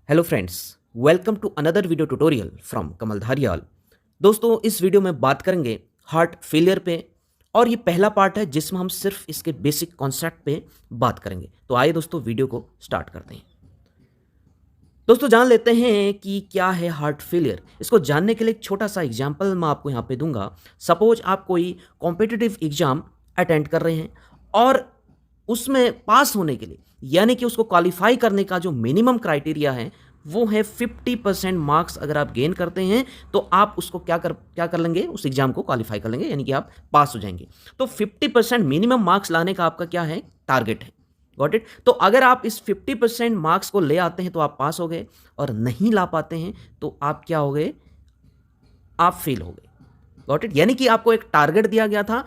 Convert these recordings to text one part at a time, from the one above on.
Hello friends, welcome to another video tutorial from Kamal Dhariyal. दोस्तों, इस video में बात करेंगे हार्ट फेलियर पे और ये पहला पार्ट है जिसमें हम सिर्फ इसके बेसिक कॉन्सेप्ट पे बात करेंगे। तो आइए दोस्तों वीडियो को स्टार्ट करते हैं। दोस्तों, जान लेते हैं कि क्या है हार्ट फेलियर। इसको जानने के लिए एक छोटा सा एग्जाम्पल मैं आपको यहाँ पे दूंगा। सपोज आप कोई कॉम्पिटिटिव एग्जाम अटेंड कर रहे हैं और उसमें पास होने के लिए यानी कि उसको क्वालिफाई करने का जो मिनिमम क्राइटेरिया है वो है 50% मार्क्स। अगर आप गेन करते हैं तो आप उसको क्या कर लेंगे, उस एग्जाम को क्वालिफाई कर लेंगे, यानी कि आप पास हो जाएंगे। तो 50% मिनिमम मार्क्स लाने का आपका क्या है, टारगेट है। Got it. तो अगर आप इस 50% मार्क्स को ले आते हैं तो आप पास हो गए, और नहीं ला पाते हैं तो आप क्या हो गए, आप फेल हो गए। Got it. यानी कि आपको एक टारगेट दिया गया था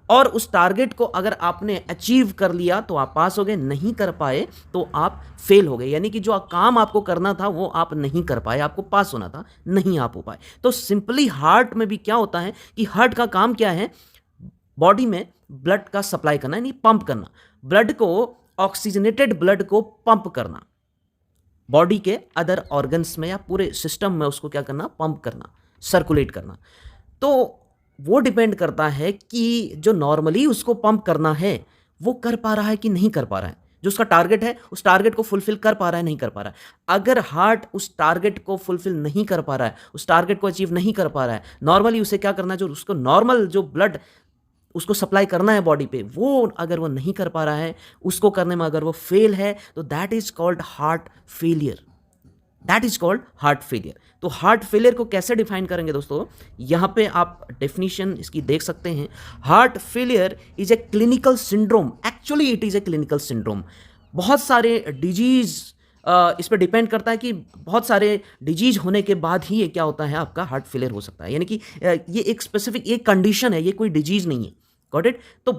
और उस टारगेट को अगर आपने अचीव कर लिया तो आप पास हो गए, नहीं कर पाए तो आप फेल हो गए। यानी कि जो काम आपको करना था वो आप नहीं कर पाए, आपको पास होना था, नहीं आप हो पाए। तो सिंपली हार्ट में भी क्या होता है कि हार्ट का काम क्या है, बॉडी में ब्लड का सप्लाई करना, यानी पंप करना, ब्लड को, ऑक्सीजनेटेड ब्लड को पंप करना, बॉडी के अदर ऑर्गन्स में या पूरे सिस्टम में उसको क्या करना, पंप करना, सर्कुलेट करना। तो वो डिपेंड करता है कि जो नॉर्मली उसको पंप करना है वो कर पा रहा है कि नहीं कर पा रहा है। जो उसका टारगेट है उस टारगेट को फुलफिल कर पा रहा है, नहीं कर पा रहा है। अगर हार्ट उस टारगेट को फुलफिल नहीं कर पा रहा है, उस टारगेट को अचीव नहीं कर पा रहा है, नॉर्मली उसे क्या करना है, जो उसको नॉर्मल जो ब्लड उसको सप्लाई करना है बॉडी पे, वो अगर वो नहीं कर पा रहा है, उसको करने में अगर वो फेल है, तो that is called heart failure. That is called heart failure. तो हार्ट फेलियर को कैसे डिफाइन करेंगे दोस्तों, यहां पे आप डेफिनेशन इसकी देख सकते हैं। Heart failure is a clinical syndrome. Actually it is a clinical syndrome. बहुत सारे डिजीज इस पर डिपेंड करता है कि बहुत सारे डिजीज होने के बाद ही ये क्या होता है, आपका हार्ट फेलियर हो सकता है। यानी कि ये एक स्पेसिफिक एक कंडीशन है, ये कोई डिजीज नहीं है। Got it. तो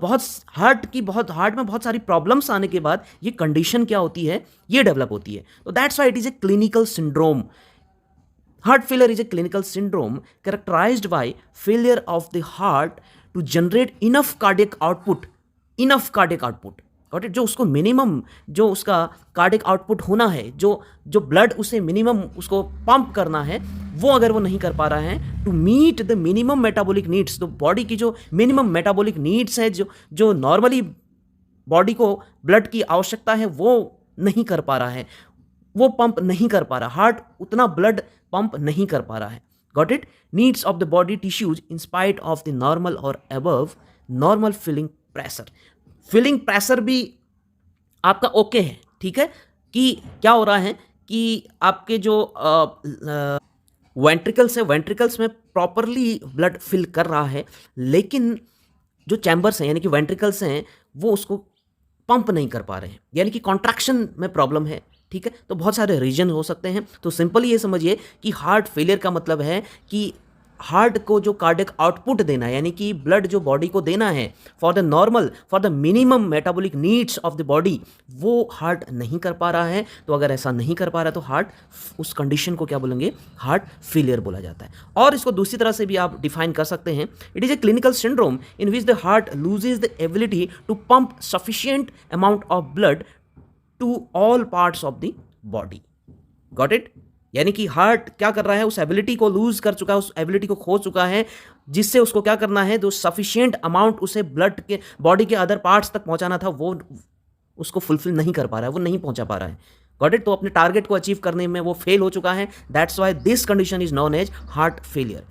हार्ट में बहुत सारी प्रॉब्लम्स आने के बाद ये कंडीशन क्या होती है, ये डेवलप होती है। तो that's why it is a clinical syndrome. Heart failure is a clinical syndrome characterized by failure of the heart to generate enough cardiac output. Enough cardiac output. Got it? जो उसको minimum, जो उसका cardiac output होना है, जो जो blood उसे minimum उसको पंप करना है, वो अगर वो नहीं कर पा रहा है to meet the minimum metabolic needs. तो बॉडी की जो मिनिमम मेटाबॉलिक नीड्स है, जो नॉर्मली बॉडी को ब्लड की आवश्यकता है, वो नहीं कर पा रहा है, वो पंप नहीं कर पा रहा, हार्ट उतना ब्लड पंप नहीं कर पा रहा है। Got it. Needs of the body tissues in spite of the normal और above normal filling pressure. Filling pressure भी आपका ओके है, ठीक है, कि क्या हो रहा है कि आपके जो वेंट्रिकल्स है, वेंट्रिकल्स में प्रॉपरली ब्लड फिल कर रहा है, लेकिन जो चैम्बर्स हैं यानी कि वेंट्रिकल्स हैं वो उसको पंप नहीं कर पा रहे हैं, यानी कि कॉन्ट्रैक्शन में प्रॉब्लम है। ठीक है। तो बहुत सारे रीजन हो सकते हैं। तो सिंपली ये समझिए कि हार्ट फेलियर का मतलब है कि हार्ट को जो कार्डियक आउटपुट देना है, यानी कि ब्लड जो बॉडी को देना है for the minimum metabolic needs of the body, वो हार्ट नहीं कर पा रहा है। तो अगर ऐसा नहीं कर पा रहा है तो हार्ट, उस कंडीशन को क्या बोलेंगे, हार्ट फेलियर बोला जाता है। और इसको दूसरी तरह से भी आप डिफाइन कर सकते हैं। It is a clinical syndrome in which the heart loses the ability to pump sufficient amount of blood to all parts of the body. Got it. यानी कि हार्ट क्या कर रहा है, उस एबिलिटी को लूज कर चुका है, उस एबिलिटी को खो चुका है, जिससे उसको क्या करना है, जो सफिशिएंट अमाउंट उसे ब्लड के बॉडी के अदर पार्ट्स तक पहुंचाना था, वो उसको फुलफिल नहीं कर पा रहा है, वो नहीं पहुंचा पा रहा है। Got it. तो अपने टारगेट को अचीव करने में वो फेल हो चुका है। That's why this condition is known as heart failure.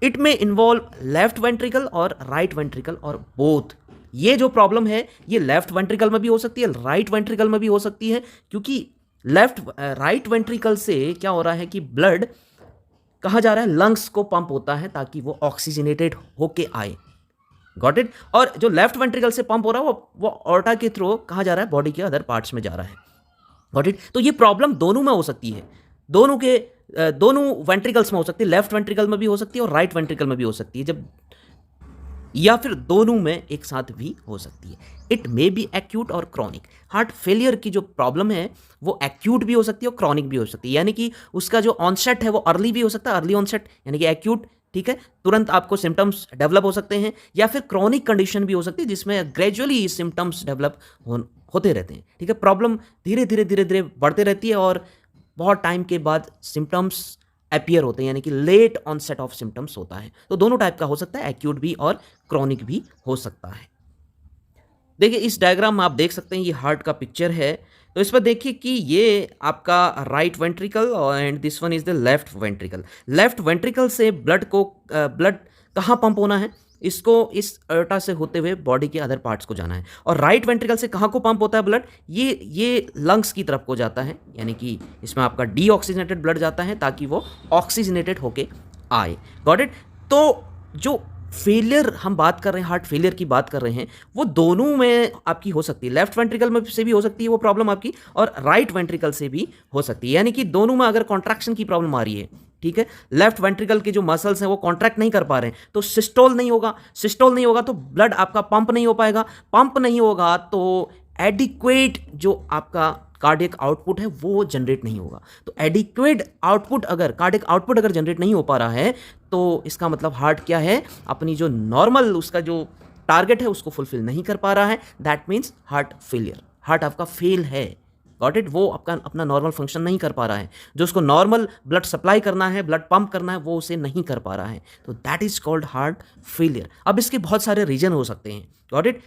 It में इन्वॉल्व लेफ्ट वेंट्रिकल और राइट वेंट्रिकल और बोथ। ये जो प्रॉब्लम है ये लेफ्ट वेंट्रिकल में भी हो सकती है, राइट वेंट्रिकल में भी हो सकती है, क्योंकि राइट वेंट्रिकल से क्या हो रहा है कि ब्लड कहाँ जा रहा है, लंग्स को पंप होता है ताकि वो ऑक्सीजनेटेड होके आए। Got it. और जो लेफ्ट वेंट्रिकल से पंप हो रहा है वो ऑर्टा के थ्रू कहाँ जा रहा है, बॉडी के अदर पार्ट्स में जा रहा है। Got it. तो ये प्रॉब्लम दोनों में हो सकती है, दोनों वेंट्रिकल्स में हो सकती है, लेफ्ट वेंट्रिकल में भी हो सकती है और राइट वेंट्रिकल में भी हो सकती है, जब या फिर दोनों में एक साथ भी हो सकती है। इट मे बी एक्यूट और क्रॉनिक। हार्ट फेलियर की जो प्रॉब्लम है वो एक्यूट भी हो सकती है और क्रॉनिक भी हो सकती है, यानी कि उसका जो ऑनसेट है वो अर्ली भी हो सकता है, अर्ली ऑनसेट यानी कि एक्यूट, ठीक है, तुरंत आपको सिम्टम्स डेवलप हो सकते हैं, या फिर क्रॉनिक कंडीशन भी हो सकती है जिसमें ग्रेजुअली सिम्टम्स डेवलप होते रहते हैं। ठीक है। प्रॉब्लम धीरे धीरे बढ़ते रहती है और बहुत टाइम के बाद सिम्टम्स अपीयर होते हैं, यानी कि लेट ऑनसेट ऑफ सिम्टम्स होता है। तो दोनों टाइप का हो सकता है, एक्यूट भी और क्रॉनिक भी हो सकता है। देखिए इस डायग्राम में आप देख सकते हैं ये हार्ट का पिक्चर है। तो इस पर देखिए कि ये आपका right ventricle and this one is the left ventricle. Left ventricle से ब्लड कहाँ पंप होना है, इसको इस अर्टा से होते हुए बॉडी के अदर पार्ट्स को जाना है। और राइट वेंट्रिकल से कहाँ को पंप होता है ब्लड, ये लंग्स की तरफ को जाता है, यानी कि इसमें आपका डीऑक्सीजनेटेड ब्लड जाता है ताकि वो ऑक्सीजनेटेड होके आए। Got it. तो जो फेलियर हम बात कर रहे हैं, हार्ट फेलियर की बात कर रहे हैं, वो दोनों में आपकी हो सकती है। लेफ्ट वेंट्रिकल में से भी हो सकती है वो प्रॉब्लम आपकी, और राइट वेंट्रिकल से भी हो सकती है। यानी कि दोनों में अगर कॉन्ट्रैक्शन की प्रॉब्लम आ रही है, ठीक है, लेफ्ट वेंट्रिकल के जो मसल्स हैं वो कॉन्ट्रैक्ट नहीं कर पा रहे हैं, तो सिस्टोल नहीं होगा। सिस्टोल नहीं होगा तो ब्लड आपका पंप नहीं हो पाएगा। पंप नहीं होगा तो एडिक्वेट जो आपका कार्डियक आउटपुट है वो जनरेट नहीं होगा। तो एडिक्वेट आउटपुट अगर कार्डियक आउटपुट अगर जनरेट नहीं हो पा रहा है तो इसका मतलब हार्ट क्या है, अपनी जो नॉर्मल उसका जो टारगेट है उसको फुलफिल नहीं कर पा रहा है। That means heart failure, heart आपका फेल है। Got it. वो आपका अपना नॉर्मल फंक्शन नहीं कर पा रहा है, जो उसको नॉर्मल ब्लड सप्लाई करना है, ब्लड पंप करना है, वो उसे नहीं कर पा रहा है। तो that is called heart failure. अब इसके बहुत सारे रीजन हो सकते हैं। Got it.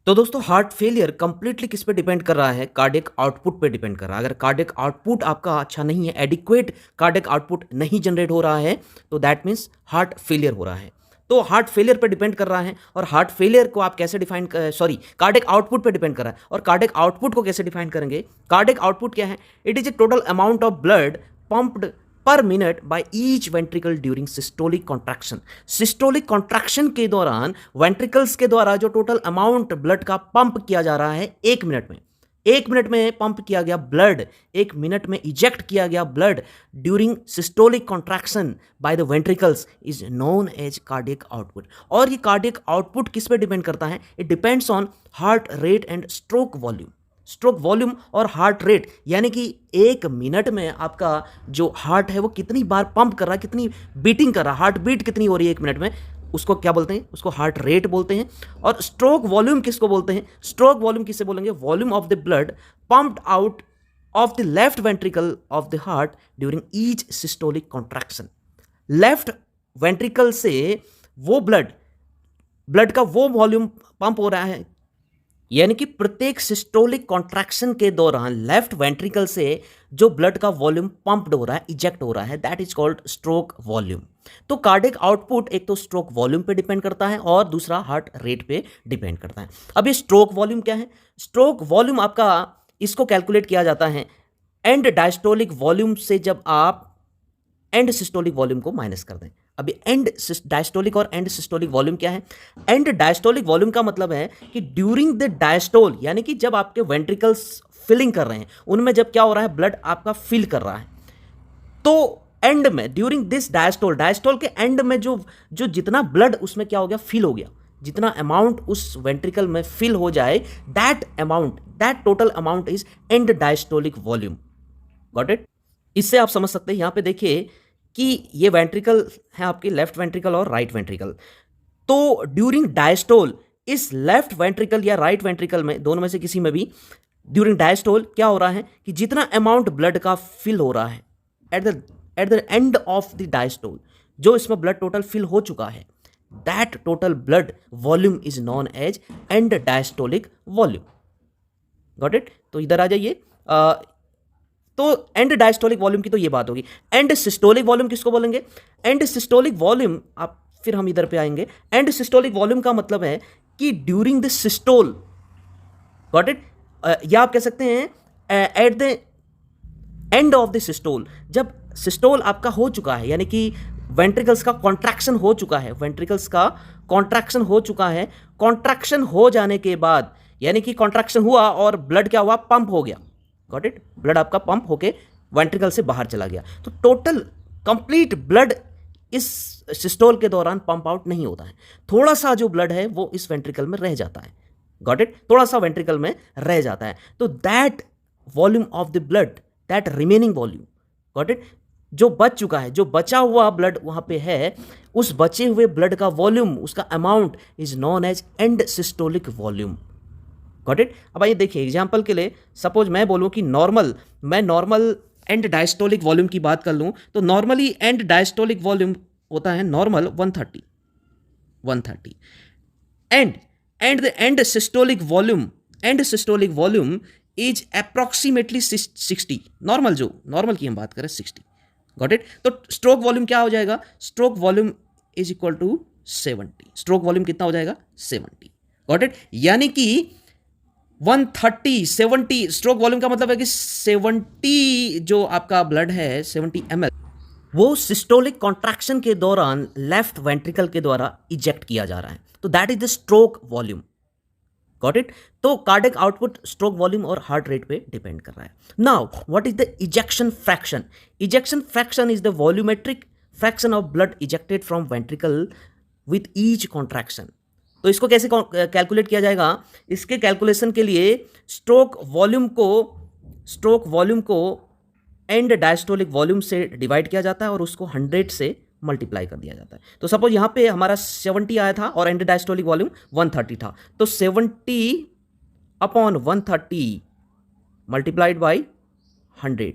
तो दोस्तों हार्ट फेलियर कंप्लीटली किस पे डिपेंड कर रहा है, कार्डियक आउटपुट पे डिपेंड कर रहा है। अगर कार्डियक आउटपुट आपका अच्छा नहीं है, एडिक्वेट कार्डियक आउटपुट नहीं जनरेट हो रहा है, तो दैट मीन्स हार्ट फेलियर हो रहा है। तो हार्ट फेलियर पे डिपेंड कर रहा है। और हार्ट फेलियर को आप कैसे डिफाइन, कार्डियक आउटपुट पे डिपेंड कर रहा है। और कार्डियक आउटपुट को कैसे डिफाइन करेंगे, कार्डियक आउटपुट क्या है, it is A total amount of blood pumped पर minute by each ventricle during systolic contraction. Systolic contraction के दौरान वेंट्रिकल्स के द्वारा जो टोटल अमाउंट ब्लड का पंप किया जा रहा है एक मिनट में, एक मिनट में पंप किया गया ब्लड, एक मिनट में इजेक्ट किया गया blood during systolic contraction by the ventricles is known as cardiac output. और ये कार्डियक आउटपुट किस पे डिपेंड करता है, it depends on heart rate and stroke volume. Stroke volume और हार्ट रेट, यानी कि एक मिनट में आपका जो हार्ट है वो कितनी बार पंप कर रहा है, कितनी बीटिंग कर रहा है, हार्ट बीट कितनी हो रही है एक मिनट में, उसको क्या बोलते हैं, उसको हार्ट रेट बोलते हैं। और स्ट्रोक वॉल्यूम किसको बोलते हैं, स्ट्रोक वॉल्यूम किसे बोलेंगे, volume of the blood pumped out of the left ventricle of the heart during each systolic contraction. Left ventricle से वो ब्लड का वो वॉल्यूम पंप हो रहा है, यानी कि प्रत्येक सिस्टोलिक कॉन्ट्रैक्शन के दौरान लेफ्ट वेंट्रिकल से जो ब्लड का वॉल्यूम पंप्ड हो रहा है, इजेक्ट हो रहा है, that is called stroke volume. तो कार्डियक आउटपुट एक तो स्ट्रोक वॉल्यूम पे डिपेंड करता है और दूसरा हार्ट रेट पे डिपेंड करता है। अब ये स्ट्रोक वॉल्यूम क्या है, स्ट्रोक वॉल्यूम आपका इसको कैलकुलेट किया जाता है एंड डायस्टोलिक वॉल्यूम से, जब आप एंड सिस्टोलिक वॉल्यूम को माइनस कर दें। अभी एंड डायस्टोलिक और एंड सिस्टोलिक वॉल्यूम क्या है, एंड डायस्टोलिक वॉल्यूम का मतलब है कि ड्यूरिंग द डायस्टोल, यानी कि जब आपके वेंट्रिकल्स फिलिंग कर रहे हैं, उनमें जब क्या हो रहा है, ब्लड आपका फिल कर रहा है, तो एंड में ड्यूरिंग दिस डायस्टोल, डायस्टोल के एंड में जो जितना ब्लड उसमें क्या हो गया, फिल हो गया, जितना अमाउंट उस वेंट्रिकल में फिल हो जाए, that total amount is and diastolic volume. Got it. इससे आप समझ सकते हैं, यहां पे देखिए कि ये वेंट्रिकल है आपके लेफ्ट वेंट्रिकल और राइट वेंट्रिकल। तो ड्यूरिंग डायस्टोल इस लेफ्ट वेंट्रिकल या राइट वेंट्रिकल में, दोनों में से किसी में भी, ड्यूरिंग डायस्टोल क्या हो रहा है कि जितना अमाउंट ब्लड का फिल हो रहा है at the end of the diastole, जो इसमें ब्लड टोटल फिल हो चुका है, that total blood volume is known as end diastolic volume. Got it. तो इधर आ जाइए। तो एंड डायस्टोलिक वॉल्यूम की तो ये बात होगी। एंड सिस्टोलिक वॉल्यूम किसको बोलेंगे, एंड सिस्टोलिक वॉल्यूम, आप फिर हम इधर पे आएंगे। एंड सिस्टोलिक वॉल्यूम का मतलब है कि during the systole, got it, या आप कह सकते हैं eight the end of the systole, जब सिस्टोल आपका हो चुका है, यानी कि वेंट्रिकल्स का कॉन्ट्रैक्शन हो चुका है, वेंट्रिकल्स का कॉन्ट्रैक्शन हो चुका है, कॉन्ट्रैक्शन हो जाने के बाद, यानी कि कॉन्ट्रैक्शन हुआ और ब्लड क्या हुआ, पंप हो गया। Got it. ब्लड आपका पंप होके वेंट्रिकल से बाहर चला गया, तो टोटल कंप्लीट ब्लड इस सिस्टोल के दौरान पंप आउट नहीं होता है, थोड़ा सा जो ब्लड है वो इस वेंट्रिकल में रह जाता है। Got it. थोड़ा सा वेंट्रिकल में रह जाता है, तो that volume of the blood, that remaining volume, got it, जो बच चुका है, जो बचा हुआ ब्लड वहां पे है, उस बचे हुए ब्लड का वॉल्यूम, उसका amount is known as end systolic volume. Got it. अब आइए देखिए एग्जाम्पल के लिए, सपोज मैं बोलूँ कि मैं नॉर्मल एंड डायस्टोलिक वॉल्यूम की बात कर लूँ, तो नॉर्मली एंड डायस्टोलिक वॉल्यूम होता है normal 130 and the end systolic volume is approximately 60, normal की हम बात करें 60, गॉट इट। तो स्ट्रोक वॉल्यूम क्या हो जाएगा, stroke volume is equal to 70, stroke volume कितना हो जाएगा 70, गॉट इट। यानी कि 130 स्ट्रोक वॉल्यूम का मतलब है कि 70 जो आपका ब्लड है 70 ml वो सिस्टोलिक कॉन्ट्रैक्शन के दौरान लेफ्ट वेंट्रिकल के द्वारा इजेक्ट किया जा रहा है, तो that is the stroke volume, got it. तो कार्डिक आउटपुट स्ट्रोक वॉल्यूम और हार्ट रेट पे डिपेंड कर रहा है। Now what is the ejection fraction, ejection fraction is the volumetric fraction of blood ejected from ventricle with each contraction. तो इसको कैसे calculate किया जाएगा, इसके कैलकुलेशन के लिए स्ट्रोक वॉल्यूम को एंड डायस्टोलिक वॉल्यूम से डिवाइड किया जाता है और उसको 100 से मल्टीप्लाई कर दिया जाता है। तो सपोज यहाँ पे हमारा 70 आया था और एंड डायस्टोलिक वॉल्यूम 130 था, तो 70 अपॉन 130 मल्टीप्लाइड बाई 100,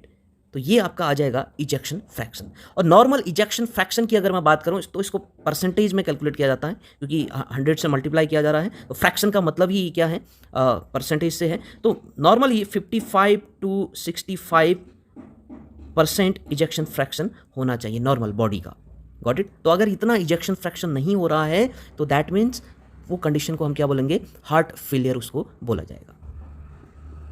तो ये आपका आ जाएगा इजेक्शन फ्रैक्शन। और नॉर्मल इजेक्शन फ्रैक्शन की अगर मैं बात करूं तो इसको परसेंटेज में कैलकुलेट किया जाता है, क्योंकि 100 से मल्टीप्लाई किया जा रहा है, तो फ्रैक्शन का मतलब ही क्या है, परसेंटेज से है। तो नॉर्मली 55 to 65% इजेक्शन फ्रैक्शन होना चाहिए नॉर्मल बॉडी का, गॉट इट। तो अगर इतना इजेक्शन फ्रैक्शन नहीं हो रहा है तो दैट मीन्स वो कंडीशन को हम क्या बोलेंगे, हार्ट फेलियर उसको बोला जाएगा।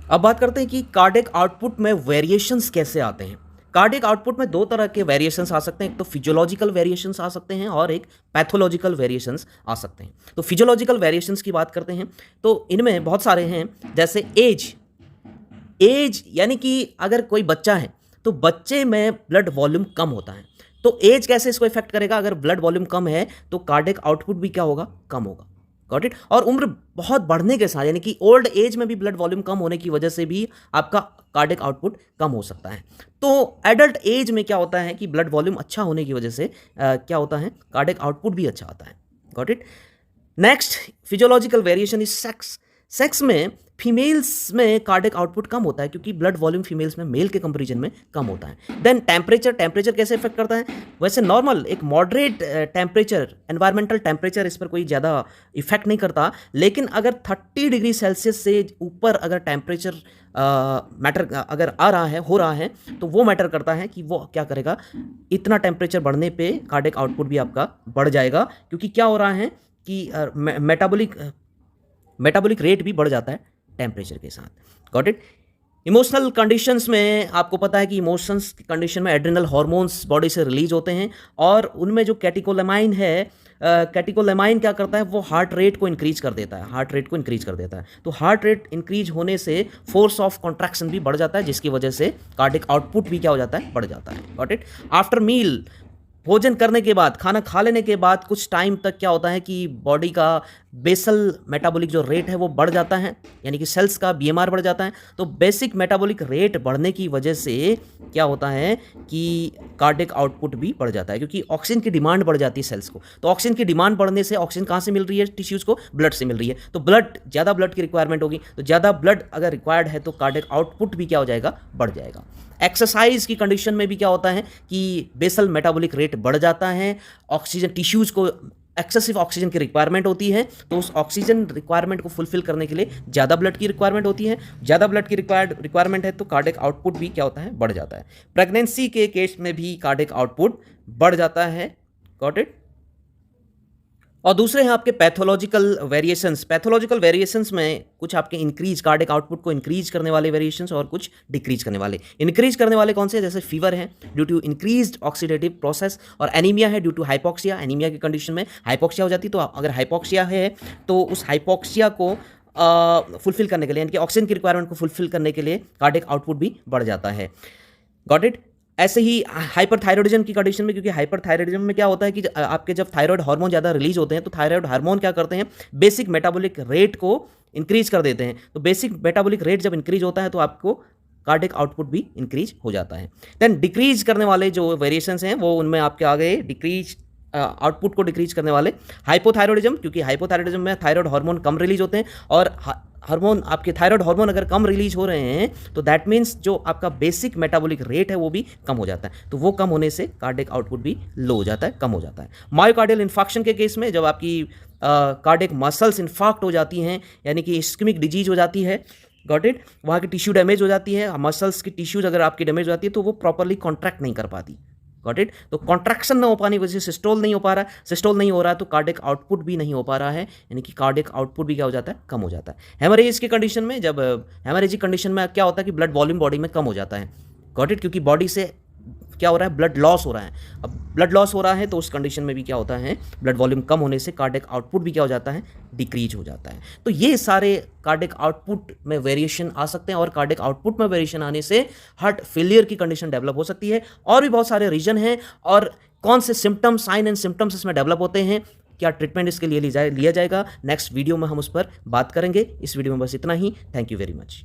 अब बात करते हैं कि कार्डिक आउटपुट में वेरिएशंस कैसे आते हैं। कार्डिक आउटपुट में दो तरह के वेरिएशंस आ सकते हैं, एक तो फिजियोलॉजिकल वेरिएशंस आ सकते हैं और एक पैथोलॉजिकल वेरिएशंस आ सकते हैं। तो फिजियोलॉजिकल वेरिएशंस की बात करते हैं तो इनमें बहुत सारे हैं, जैसे एज यानी कि अगर कोई बच्चा है तो बच्चे में ब्लड वॉल्यूम कम होता है, तो एज कैसे इसको इफेक्ट करेगा, अगर ब्लड वॉल्यूम कम है तो कार्डिक आउटपुट भी क्या होगा, कम होगा, गॉट इट। और उम्र बहुत बढ़ने के साथ यानी कि ओल्ड एज में भी ब्लड वॉल्यूम कम होने की वजह से भी आपका कार्डिक आउटपुट कम हो सकता है। तो एडल्ट एज में क्या होता है कि ब्लड वॉल्यूम अच्छा होने की वजह से क्या होता है, कार्डिक आउटपुट भी अच्छा आता है, got it. Next physiological variation is sex में फीमेल्स में कार्डिक आउटपुट कम होता है क्योंकि ब्लड वॉल्यूम फीमेल्स में मेल के कंपैरिजन में कम होता है। देन टेम्परेचर कैसे इफेक्ट करता है, वैसे नॉर्मल एक मॉडरेट टेम्परेचर, एनवायरमेंटल टेम्परेचर इस पर कोई ज़्यादा इफेक्ट नहीं करता, लेकिन अगर 30 डिग्री सेल्सियस से ऊपर अगर टेम्परेचर मैटर अगर हो रहा है तो वो मैटर करता है कि वो क्या करेगा, इतना टेम्परेचर बढ़ने पे कार्डिक आउटपुट भी आपका बढ़ जाएगा, क्योंकि क्या हो रहा है कि मेटाबॉलिक रेट भी बढ़ जाता है टेम्परेचर के साथ, गॉट इट। इमोशनल कंडीशंस में आपको पता है कि इमोशंस की कंडीशन में एड्रिनल हार्मोन्स बॉडी से रिलीज होते हैं और उनमें जो कैटेकोलेमाइन है, कैटेकोलेमाइन क्या करता है, वो हार्ट रेट को इंक्रीज कर देता है, तो हार्ट रेट इंक्रीज होने से फोर्स ऑफ कॉन्ट्रैक्शन भी बढ़ जाता है, जिसकी वजह से कार्डिक आउटपुट भी क्या हो जाता है, बढ़ जाता है, गॉट इट। आफ्टर मील, भोजन करने के बाद, खाना खा लेने के बाद कुछ टाइम तक क्या होता है कि बॉडी का बेसल मेटाबॉलिक जो रेट है वो बढ़ जाता है, यानी कि सेल्स का बीएमआर बढ़ जाता है। तो बेसिक मेटाबॉलिक रेट बढ़ने की वजह से क्या होता है कि कार्डिक आउटपुट भी बढ़ जाता है, क्योंकि ऑक्सीजन की डिमांड बढ़ जाती है सेल्स को। तो ऑक्सीजन की डिमांड बढ़ने से ऑक्सीजन कहाँ से मिल रही है टिश्यूज को, ब्लड से मिल रही है। तो ज़्यादा ब्लड की रिक्वायरमेंट होगी, तो ज़्यादा ब्लड अगर रिक्वायर्ड है तो कार्डिक आउटपुट भी क्या हो जाएगा, बढ़ जाएगा। एक्सरसाइज की कंडीशन में भी क्या होता है कि बेसल मेटाबॉलिक रेट बढ़ जाता है, ऑक्सीजन टिश्यूज को एक्सेसिव ऑक्सीजन की रिक्वायरमेंट होती है, तो उस ऑक्सीजन रिक्वायरमेंट को फुलफिल करने के लिए ज़्यादा ब्लड की रिक्वायरमेंट होती है, ज़्यादा ब्लड की रिक्वायरमेंट है तो कार्डिक आउटपुट भी क्या होता है, बढ़ जाता है। प्रेगनेंसी के केस में भी कार्डिक आउटपुट बढ़ जाता है, गॉट इट। और दूसरे हैं आपके पैथोलॉजिकल वेरिएशंस में कुछ आपके इंक्रीज कार्डिक आउटपुट को इंक्रीज करने वाले वेरिएशंस और कुछ डिक्रीज करने वाले। इंक्रीज करने वाले कौन से, जैसे फीवर है due to increased oxidative process, और एनीमिया है ड्यू टू हाइपोक्सिया। एनीमिया की कंडीशन में हाइपोक्सिया हो जाती है, तो अगर हाइपोक्सिया है तो उस हाइपोक्सिया को फुलफिल करने के लिए, यानी कि ऑक्सीजन की रिक्वायरमेंट को फुलफिल करने के लिए कार्डिक आउटपुट भी बढ़ जाता है, गॉट इट। ऐसे ही हाइपरथायरॉयडिज्म की कंडीशन में, क्योंकि हाइपरथायरॉयडिज्म में क्या होता है कि आपके जब थायराइड हार्मोन ज़्यादा रिलीज होते हैं तो थायराइड हार्मोन क्या करते हैं, बेसिक मेटाबॉलिक रेट को इंक्रीज कर देते हैं। तो बेसिक मेटाबॉलिक रेट जब इंक्रीज होता है तो आपको कार्डिक आउटपुट भी इंक्रीज हो जाता है। देन डिक्रीज करने वाले जो वेरिएशंस हैं वो उनमें आपके आ गए डिक्रीज आउटपुट को डिक्रीज करने वाले हाइपोथायरॉयडिज्म, क्योंकि हाइपोथायरॉयडिज्म में थायराइड हार्मोन कम रिलीज होते हैं और हार्मोन, आपके थायराइड हार्मोन अगर कम रिलीज हो रहे हैं तो दैट मीन्स जो आपका बेसिक मेटाबॉलिक रेट है वो भी कम हो जाता है। तो वो कम होने से कार्डियक आउटपुट भी लो हो जाता है, कम हो जाता है। मायोकार्डियल इन्फार्क्शन के केस में जब आपकी कार्डियक मसल्स इन्फार्क्ट हो जाती हैं, यानी कि इस्केमिक डिजीज हो जाती है, गॉट इट, वहाँ की टिश्यू डैमेज हो जाती है, मसल्स की टिश्यूज अगर आपकी डैमेज हो जाती है तो वो प्रॉपरली कॉन्ट्रैक्ट नहीं कर पाती, गॉट इट। तो कॉन्ट्रैक्शन ना हो पाने की वजह से सिस्टोल नहीं हो पा रहा है, सिस्टोल नहीं हो रहा है तो कार्डियक आउटपुट भी नहीं हो पा रहा है, यानी कि कार्डियक आउटपुट भी क्या हो जाता है, कम हो जाता है। हेमरेज की कंडीशन में, जब हेमरेजिक कंडीशन में क्या होता है कि ब्लड वॉल्यूम बॉडी में कम हो जाता है, गॉट इट, क्योंकि बॉडी से क्या हो रहा है, ब्लड लॉस हो रहा है। अब ब्लड लॉस हो रहा है तो उस कंडीशन में भी क्या होता है, ब्लड वॉल्यूम कम होने से कार्डियक आउटपुट भी क्या हो जाता है, डिक्रीज हो जाता है। तो ये सारे कार्डियक आउटपुट में वेरिएशन आ सकते हैं और कार्डियक आउटपुट में वेरिएशन आने से हार्ट फेलियर की कंडीशन डेवलप हो सकती है। और भी बहुत सारे रीजन हैं और कौन से सिम्टम्स, साइन एंड सिम्टम्स इसमें डेवलप होते हैं, क्या ट्रीटमेंट इसके लिए लिया जाएगा, नेक्स्ट वीडियो में हम उस पर बात करेंगे। इस वीडियो में बस इतना ही। Thank you very much.